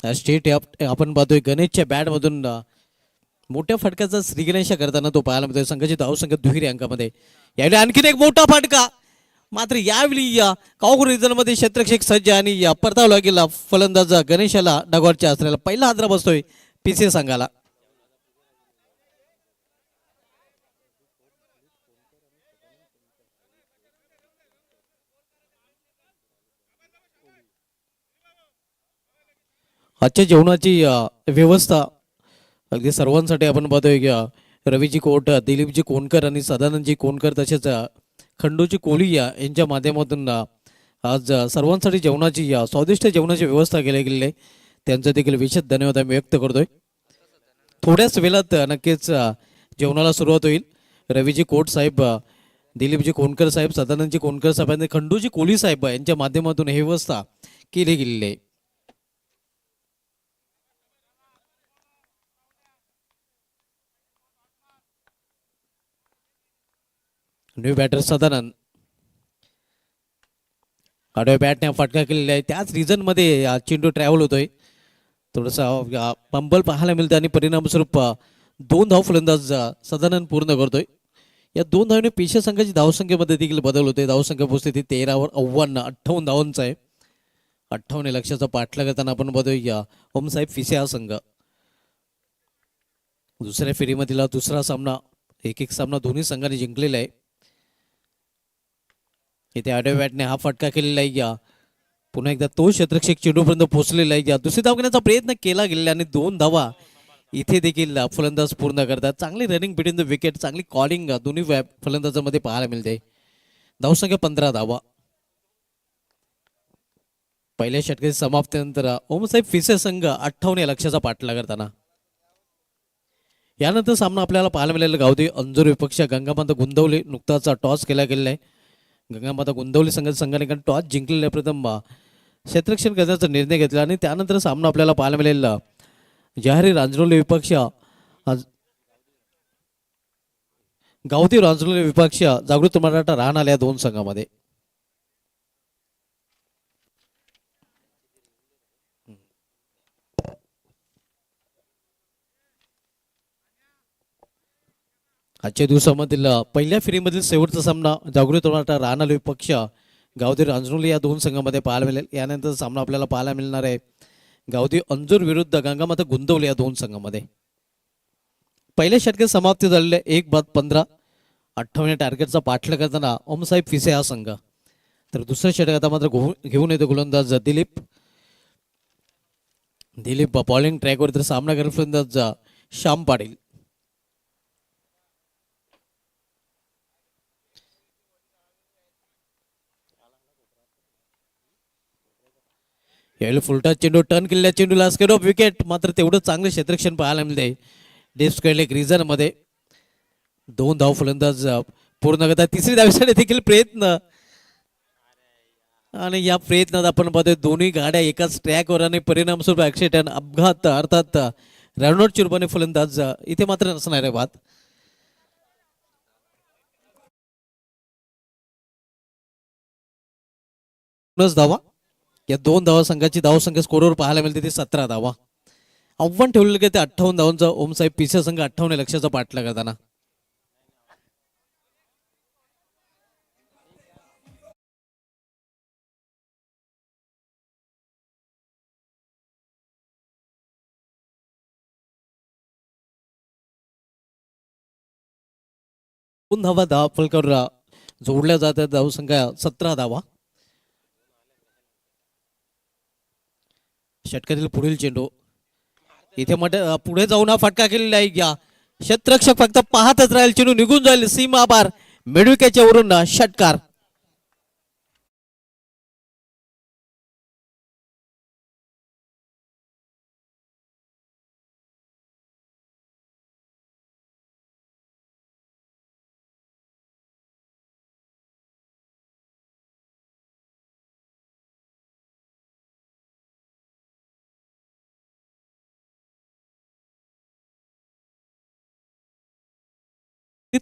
स्टेट आपण पाहतोय गणेशच्या बॅटमधून मोठ्या फटक्याचा श्रीगणेश करताना तो पाहायला मिळतोय. संघाची धावसंख्या दुहेरी अंकामध्ये. यावेळी आणखीन एक मोठा फटका, मात्र यावेळी काँग्रेस रिजनमध्ये क्षेत्ररक्षक सज्ज आणि परतावला गेला फलंदाज गणेशाला डगॉटच्या असलेला पहिला हादरा बसतोय पीसीए संघाला. आजच्या जेवणाची व्यवस्था अगदी सर्वांसाठी आपण पाहतोय की रवीजी कोट, दिलीपजी कोणकर आणि सदानंदजी कोणकर तसेच खंडूजी कोली यांच्या माध्यमातून आज सर्वांसाठी जेवणाची स्वादिष्ट जेवणाची व्यवस्था केली गेलेली आहे. त्यांचं देखील विशेष धन्यवाद आम्ही व्यक्त करतोय. थोड्याच वेळात नक्कीच जेवणाला सुरुवात होईल. रवीजी कोट साहेब, दिलीपजी कोणकर साहेब, सदानंदजी कोणकर साहेब आणि खंडूजी कोली साहेब यांच्या माध्यमातून ही व्यवस्था केली गेलेली आहे. न्यू बॅटर सदानंद आडव्या बॅटने फटका केलेला आहे. त्याच रिजन मध्ये चेंडू ट्रॅव्हल होतोय. थोडासा पंबल पाहायला मिळतं आणि परिणामस्वरूप 2 धाव फलंदाज सदानंद पूर्ण करतोय. या 2 धावने पेशा संघाची धावसंख्येमध्ये देखील बदल होतोय. धावसंख्या पोहोचते 13वर 58 धावांचा आहे. 58 लक्षाचा पाठला करताना आपण बघतोय ओमसाहेब फिसे हा संघ. दुसऱ्या फेरीमधील दुसरा सामना, एक सामना दोन्ही संघांनी जिंकलेला आहे. इथे आडव्या बॅटने हा फटका केलेला आहे. पुन्हा एकदा तो क्षेत्ररक्षक चेंडूपर्यंत पोहोचलेला आहे. दुसरी धाव घेण्याचा प्रयत्न केला गेलेला आणि 2 धावा इथे देखील फलंदाज पूर्ण करतात. चांगली रनिंग बिटवीन द विकेट, चांगली कॉलिंग दोन्ही फलंदाजांमध्ये पाहायला मिळते. धावसंख्या 15 धावा. पहिल्या षटकाची समाप्तीनंतर ओमसाहेब फिसे संघ 58 या लक्ष्याचा पाठलाग करताना. यानंतर सामना आपल्याला पाहायला मिळालेला गावदेवी अंजूर विपक्ष गंगामाता गुंदवली. नुकताच टॉस केला गेलेला आहे. गंगामाता गुंदवली संघाने टॉस जिंकलेल्या प्रथम क्षेत्ररक्षण करण्याचा निर्णय घेतला आणि त्यानंतर सामना आपल्याला पाहायला मिळेल जहारी रांजणोली विपक्ष गावदेवी रांजणोली विपक्ष जागृत मराठा राहणार या 2 संघामध्ये. आजच्या दिवसामधील पहिल्या फेरीमधील शेवटचा सामना जागृत मराठा राहणार विपक्ष गावदेवी रांजणोली या 2 संघामध्ये पाहायला मिळेल. यानंतर सामना आपल्याला पाहायला मिळणार आहे गावदेवी अंजूर विरुद्ध गंगामाता गुंदवली या 2 संघामध्ये. पहिल्या षटकात समाप्ती झालेल्या 1-15 58 टार्गेटचा पाठलाग करताना ओमसाहेब फिसे हा संघ. तर दुसऱ्या षटकात मात्र घेऊन येतो गोलंदाज दिलीप बॉलिंग ट्रॅकवर, तर सामना करेल फलंदाज श्याम पाटील. यावेळी फुलटा चेंडू टर्न केलेल्या चेंडूला स्केड ऑफ विकेट, मात्र तेवढं चांगलं क्षेत्ररक्षण पाहायला मिळते डीप स्क्वेअर एक रिझन मध्ये. 2 धाव फलंदाज पूर्ण करतात. तिसरी धावेसाठी देखील प्रयत्न आणि या प्रयत्नात आपण पाहतोय दोन्ही गाड्या एकाच ट्रॅकवर आणि परिणामस्वरूप ऍक्सिडेंट अपघात अर्थात रनआउट ची रूपाने फलंदाज इथे मात्र नसणार आहे. बात धावा या 2 धावा संघाची धावसंख्या स्कोरवर पाहायला मिळते ती 17 धावा. आव्हान ठेवलेलं की ते 58 धावांचा ओमसाहेब पिसे संघ 58 लक्षाचा पाठलाग करताना. दोन धावा फलकावर जोडल्या जातात. धावसंख्या 17 धावा. षटकातील पुढील चेंडू इथे पुढे जाऊन हा फटका केलेला आहे. या क्षेत्ररक्षक फक्त पाहतच राहील. चेंडू निघून जाईल सीमा बार मिडविकेटच्या वरून षटकार.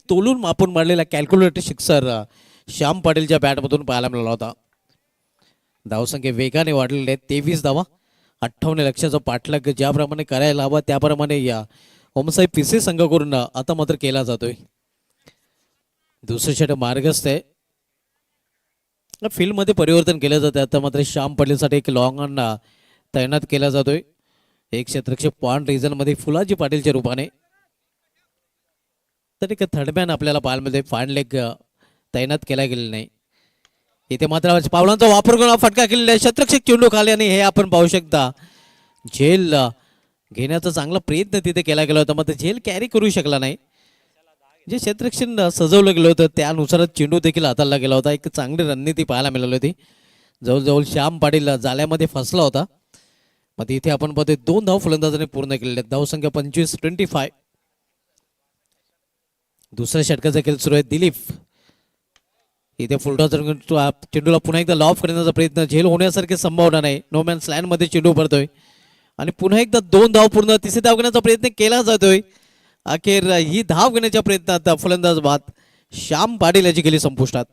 तोलून मापून मारलेला कॅल्क्युलेटर सिक्सर श्याम पाटीलच्या बॅटमधून पाहायला मिळाला होता. धावसंख्या वेगाने वाढलेले आहेत. 23 धावा. 58 लक्षाचा पाठलाग ज्याप्रमाणे करायला हवा त्याप्रमाणे या ओमसाई पिसे संघाकडून आता मात्र केला जातोय. दुसरं षटक मार्गस्थ आहे. फील्डमध्ये परिवर्तन केलं जातं. आता मात्र श्याम पाटीलसाठी एक लॉंग ऑन तैनात केला जातोय. एक क्षेत्ररक्षक पॉइंट रिजनमध्ये फुलाजी पाटीलच्या रूपाने. तर एक थर्डमॅन आपल्याला पाहायला मिळते. फाईन लेग तैनात केला गेलेला नाही. इथे मात्र पावलांचा वापर करून फटका केलेला आहे. क्षेत्ररक्षक चेंडू खाली आणि हे आपण पाहू शकता झेल घेण्याचा चांगला प्रयत्न तिथे केला गेला होता, मात्र झेल कॅरी करू शकला नाही. जे क्षेत्ररक्षण सजवलं गेलं होतं त्यानुसारच चेंडू देखील हाताळला गेला होता. एक चांगली रणनीती पाहायला मिळाली होती. जवळजवळ श्याम पाटील जाल्यामध्ये फसला होता. मग इथे आपण पाहतोय 2 धाव फलंदाजाने पूर्ण केलेले आहेत. धावसंख्या 25-25. दुसऱ्या षटकाचा खेळ सुरू आहे. दिलीप इथे फुलटॉसर चेंडूला पुन्हा एकदा लॉफ करण्याचा प्रयत्न. झेल होण्यासारखी संभावना नाही. नो मॅन्स लँड मध्ये चेंडू पडतोय आणि पुन्हा एकदा 2 धाव पूर्ण. तिसरी धाव घेण्याचा प्रयत्न केला जातोय. अखेर ही धाव घेण्याच्या प्रयत्नात फलंदाज बाद श्याम पाटील याची गेली संपुष्टात.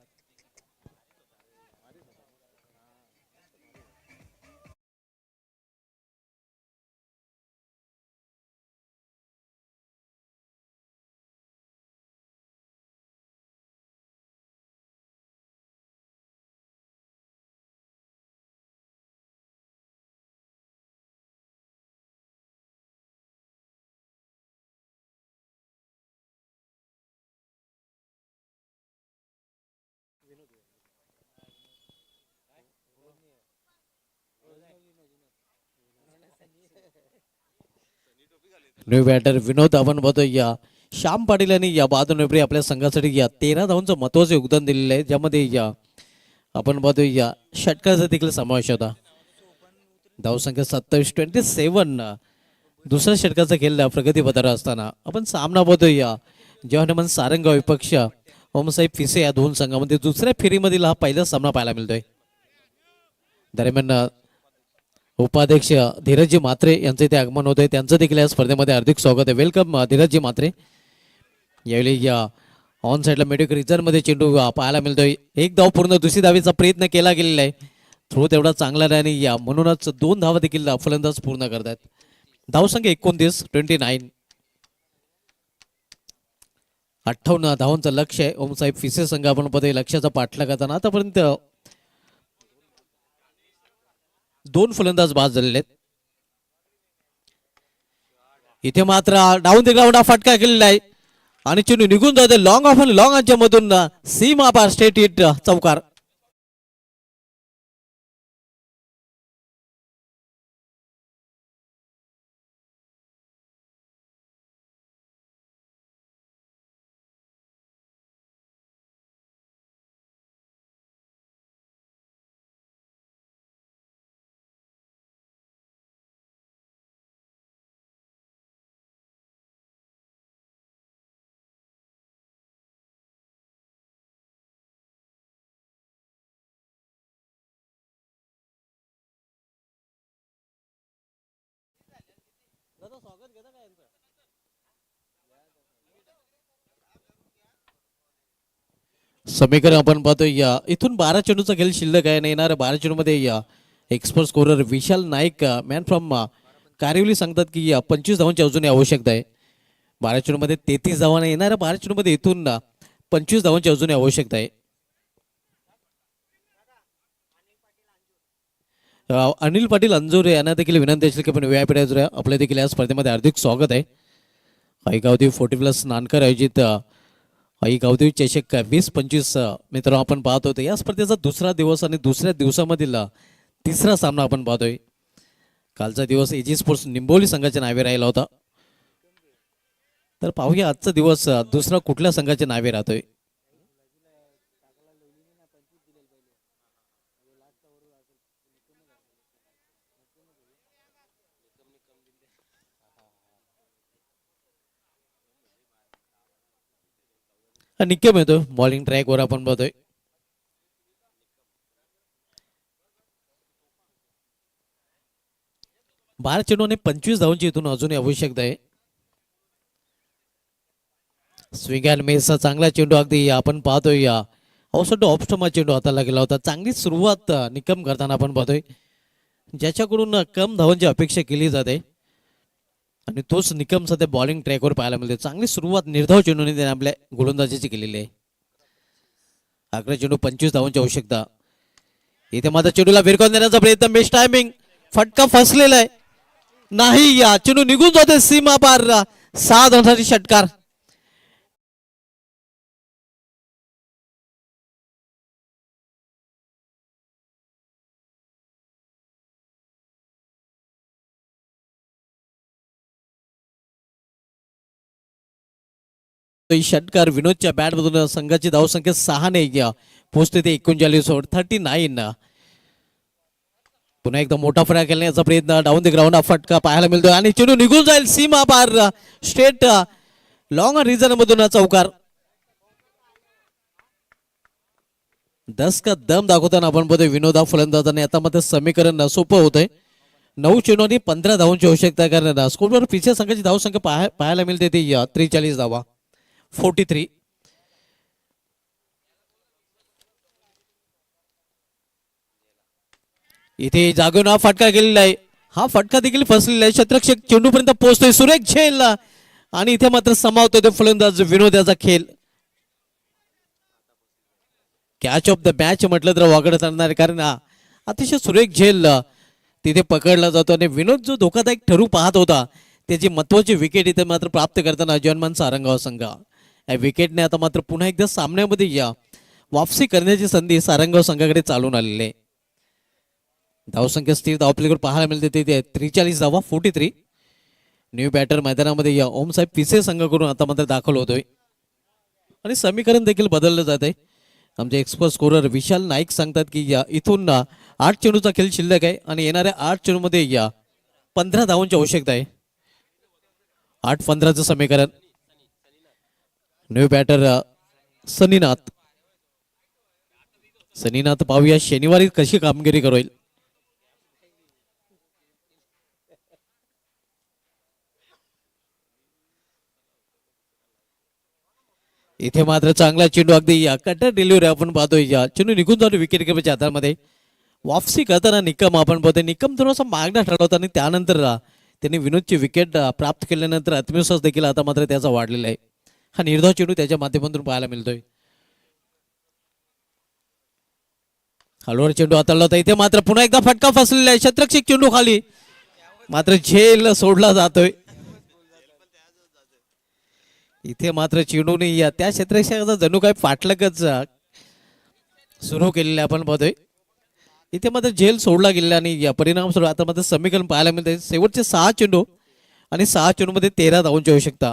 न्यू बॅटर विनोद आपण बघतोय या श्याम पाटील यांनी या बादून आपल्या संघासाठी या 13 धावांचं महत्वाचं योगदान दिलेलं आहे, ज्यामध्ये या आपण बघतोय या षटकाचा देखील समावेश होता. धावसंख्या 27-27. दुसऱ्या षटकाचा खेळ प्रगतीपथावर असताना आपण सामना बघतोय या जेव्हा सारंग विपक्ष ओमसाई फिसे या 2 संघामध्ये दुसऱ्या फेरीमधील हा पहिला सामना पाहायला मिळतोय. दरम्यान उपाध्यक्ष धीरजजी म्हात्रे यांचे ते आगमन होते. त्यांचं देखील या स्पर्धेमध्ये हार्दिक स्वागत आहे. वेलकम धीरजजी म्हात्रे. यावेळी या ऑन साईडला मेडिक रिझर्व्हमध्ये चेंडू पाहायला मिळतोय. एक धाव पूर्ण. दुसरी धावेचा प्रयत्न केला गेलेला आहे. थ्रो तेवढा चांगला नाही आणि या म्हणूनच 2 धावा देखील फलंदाज पूर्ण करतात. धावसंख्या 29-29. 58 धावांचं लक्ष आहे ओमसाहेब फिसे संघ आपण पदे लक्षाचा पाठलाग करताना आतापर्यंत 2 फलंदाज बाद झालेले आहेत. इथे मात्र डाऊन द ग्राउंड हा फटका केलेला आहे आणि चेंडू निघून जाते. लॉंग ऑफ आणि लॉंग ऑनच्या मधून सीमा पार स्टेट हिट चौकार. समीकरण आपण पाहतोय या इथून 12 चेंडूचा खेळ शिल्लक आहे. येणाऱ्या 12 चेंडूमध्ये या expert scorer Vishal Naik man from Karivali सांगतात की या 25 धावांची अजूनही आवश्यकता आहे. 12 चेंडूमध्ये 33 धावांना येणाऱ्या 12 चेंडूमध्ये इथून 25 धावांची अजूनही आवश्यकता आहे. अनिल पाटील अंजोरे यांना देखील विनंती असेल की आपण व्यापीड आपल्या देखील या स्पर्धेमध्ये हार्दिक स्वागत आहे. ऐकावदेव 40+ नानकर आयोजित ऐकावदेव चषक 20-25 मित्रांनो आपण पाहत होतो. या स्पर्धेचा दुसरा दिवस आणि दुसऱ्या दिवसामधील तिसरा सामना आपण पाहतोय. कालचा दिवस एजी स्पोर्ट्स निंबोली संघाच्या नावे राहिला होता. तर पाहूया आजचा दिवस दुसरा कुठल्या संघाच्या नावे राहतोय. निक्कम येतो बॉलिंग ट्रॅकवर आपण बघतोय. बारा चेंडू आणि 25 धावांची इथून अजूनही आवश्यकता आहे. स्विंग अँड मिसचा चांगला चेंडू अगदी आपण पाहतोय या ऑफस्टमा चेंडू हाताला गेला होता. चांगली सुरुवात निकम करताना आपण पाहतोय. ज्याच्याकडून कम धावांची अपेक्षा केली जाते आणि तोच निकम सध्या बॉलिंग ट्रॅकवर पाहायला मिळते. चांगली सुरुवात निर्धाव चेंडूने त्याने आपल्या गोलंदाजीची केलेली आहे. अकरा चेंडू 25 धावांची आवश्यकता. इथे मात्र चेंडूला भिरकावून देण्याचा प्रयत्न, बेस्ट टायमिंग, फटका फसलेला आहे. नाही, या चेंडू निघून जाते सीमा पार. 6 धावांसाठी षटकार. षटकार विनोदच्या बॅट मधून संघाची धावसंख्या 6 ने पोहोचते ते 39 ओव्हर 39. पुन्हा एकदा मोठा फटका खेळण्याचा प्रयत्न, डाऊन द ग्राउंड हा फटका पाहायला मिळतोय आणि चेंडू निघून जाईल सीमा पार. स्ट्रेट लॉंग रिझन मधून चौकार. 10 का दम दाखवताना आपण बघतोय विनोद हा फलंदाज आणि आता मात्र समीकरण सोपं होतंय. 9 चेंडू आणि 15 धावांची आवश्यकता कारण स्कोरवर पिछे संघाची धावसंख्या पाहायला मिळते ती 43 धावा 43. इथे जागून हा फटका गेलेला आहे. हा फटका देखील फसलेला आहे. शतरक्षक चेंडू पर्यंत पोहोचतोय. सुरेख झेल आणि इथे मात्र समावतोय ते फलंदाज विनोद याचा खेळ. कॅच ऑफ द मॅच म्हटलं तर वागड चालणार कारण अतिशय सुरेख झेल तिथे पकडला जातो आणि विनोद जो धोकादायक ठरू पाहत होता त्याची महत्वाची विकेट इथे मात्र प्राप्त करताना जयमान सारंगाव संघ या विकेटने आता मात्र पुन्हा एकदा सामन्यामध्ये वापसी करण्याची संधी सारंगाव संघाकडे चालून आलेली आहे. धावसंख्या स्थिर धावपलीकडे पाहायला मिळते ते 43 धावा 43. न्यू बॅटर मैदानामध्ये ओमसाहेब पिसे संघाकडून आता मात्र दाखल होतोय आणि समीकरण देखील बदललं जात आहे. आमचे एक्सपर्ट स्कोरर विशाल नाईक सांगतात की इथून 8 चेंडूचा खेळ शिल्लक आहे आणि येणाऱ्या 8 चेंडूमध्ये 15 धावांची आवश्यकता आहे. 8-15चं समीकरण. न्यू बॅटर सनीनाथ पाहूया शनिवारी कशी कामगिरी करेल. इथे मात्र चांगला चेंडू अगदी कटर डिलिव्हरी आपण पाहतोय. चेंडू निघून जातो विकेट किपरच्या हातामध्ये. वापसी करताना निकम आपण पाहतोय निकम थोडासा मागणा ठरवता आणि त्यानंतर त्यांनी विनोदची विकेट प्राप्त केल्यानंतर आत्मविश्वास देखील आता मात्र त्याचा वाढलेला आहे. हा निर्धाव चेंडू त्याच्या माध्यमातून पाहायला मिळतोय. हळूहळू चेंडू हाताळला होता. इथे मात्र पुन्हा एकदा फटका फसलेला आहे. शतरक्षक चेंडू खाली मात्र झेल सोडला जातोय. इथे मात्र चेंडूने त्या क्षेत्ररक्षकाचा जणू काय फाटलकच सुरू केलेले आपण पाहतोय. इथे मात्र झेल सोडला गेलेला आणि या परिणाम स्वरूप आता मात्र समीकरण पाहायला मिळते. शेवटचे 6 चेंडू आणि 6 चेंडूमध्ये 13 धावांची आवश्यकता.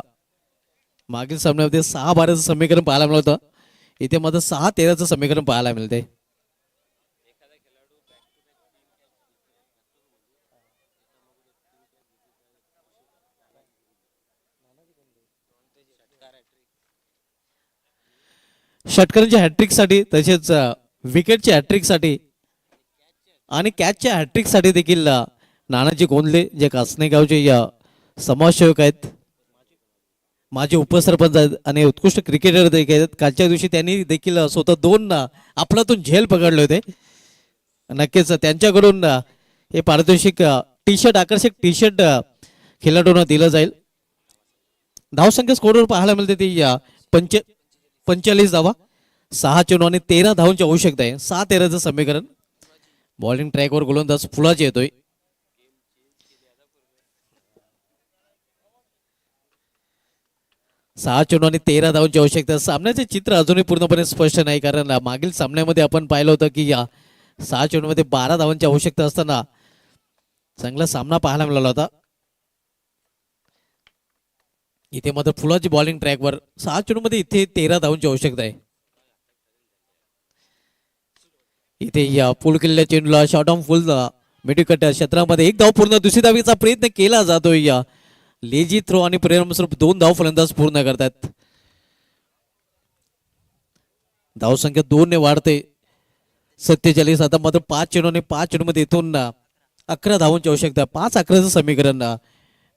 मागील सामन्यामध्ये 6-12चं समीकरण पाहायला मिळत होतं. इथे मात्र 6-13चं समीकरण पाहायला मिळते. षटकारांच्या हॅट्रिक साठी तसेच विकेटच्या हॅट्रिक साठी आणि कॅचच्या हॅट्रिक साठी देखील नानाजी गोंदले जे कासने गावचे समाजसेवक आहेत, माजी उपसरपंच आहेत आणि उत्कृष्ट क्रिकेटर देखील आहेत. कालच्या दिवशी त्यांनी देखील स्वतः 2 आपल्यातून झेल पकडले होते. नक्कीच त्यांच्याकडून हे पारितोषिक टी शर्ट आकर्षक टी शर्ट खेळाडूंना दिलं जाईल. धावसंख्या स्कोरवर पाहायला मिळते ती 45 धावा 6 चेंडू आणि 13 धावांची आवश्यकता आहे. 6-13चं समीकरण. बॉलिंग ट्रॅकवर गोलंदाज फुलाचे येतोय. सहा चेंडू आणि 13 धावांची आवश्यकता. सामन्याचे चित्र अजूनही पूर्णपणे स्पष्ट नाही कारण मागील सामन्यामध्ये आपण पाहिलं होतं की 6 चेंडूमध्ये 12 धावांची आवश्यकता असताना चांगला सामना पाहायला मिळाला होता. इथे मात्र फुलाची बॉलिंग ट्रॅकवर 6 चेंडूमध्ये इथे 13 धावांची आवश्यकता आहे. इथे फुल केलेल्या चेंडूला शॉर्ट ऑन फुल मिडविकेट क्षेत्रामध्ये 1 धाव पूर्ण. दुसरी धावीचा प्रयत्न केला जातोय. लेजी थ्रो आणि परिणामस्वरूप 2 धाव फलंदाज पूर्ण करतात. धावसंख्या 2 ने वाढते 47. आता मात्र 5 चेंडू आणि 5 चेंडू मध्ये इथून 11 धावांची आवश्यकता. 5-11चं समीकरण.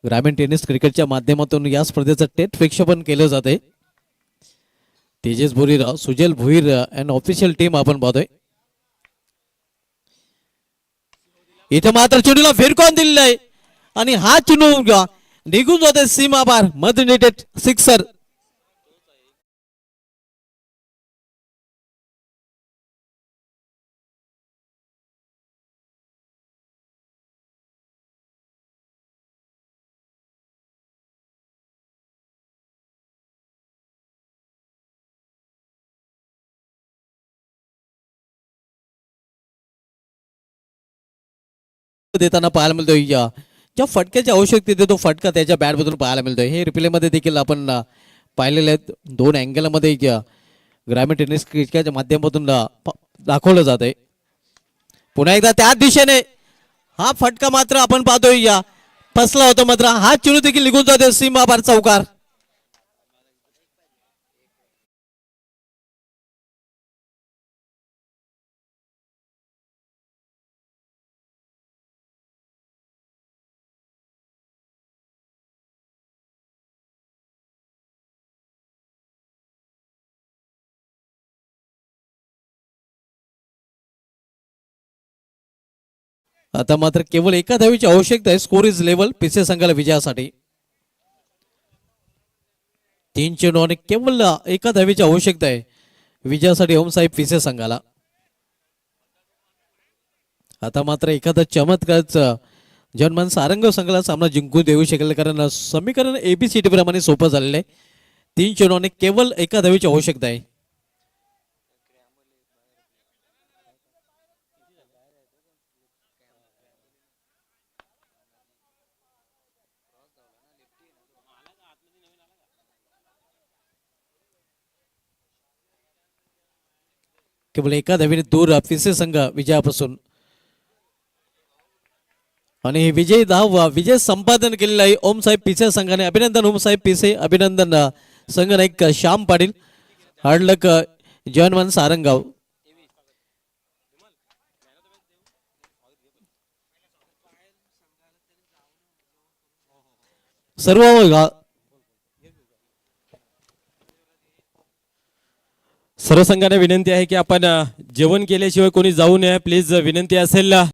ग्रामीण टेनिस क्रिकेटच्या माध्यमातून या स्पर्धेचं टेस्ट प्रक्षेपण केलं जाते. तेजस भोईर, सुजल भोईर अँड ऑफिशियल टीम आपण पाहतोय. इथे मात्र चेंडूला फिरकून दिलेला आहे आणि हा चेंडू निघून जाते सीमा पार मध्ये नेटेड सिक्सर. देताना पाहायला मिळतोय ज्या फटक्याची आवश्यकता तो फटका त्याच्या बॅट मधून पाहायला मिळतोय. हे रिप्ले मध्ये देखील आपण पाहिलेले आहेत. दोन अँगल मध्ये ग्रामीण टेनिस क्रिकेटच्या माध्यमातून दाखवलं जात आहे. पुन्हा एकदा त्याच दिशेने हा फटका मात्र आपण पाहतोय फसला होता मात्र हा चेंडू देखील निघून जाते सीमा पार चौकार. आता मात्र केवळ एका धावेची आवश्यकता आहे. स्कोर इज लेवल पिसे संघाला विजयासाठी. 3 चेंडू आणि केवळ एका धावेची आवश्यकता आहे विजयासाठी ओमसाहेब पिसे संघाला. आता मात्र एखादा चमत्कारच जनमान सारंग संघाला सामना जिंकून देऊ शकेल कारण समीकरण एबीसीडी प्रमाणे सोपं झालेलं आहे. 3 चेंडू आणि केवळ एका धावेची आवश्यकता आहे. केवळ एका धावेने दूर पिसे संघ विजयापासून आणि हे विजय संपादन केलेला आहे ओमसाहेब पिसे संघाने. अभिनंदन ओमसाहेब पिसे, अभिनंदन संघनायक श्याम पाटील, हार्डलक जॉनवन सारंगाव. सर्व संघांना विनंती आहे की आपण जेवण केल्याशिवाय कोणी जाऊ नये प्लीज. विनंती असेल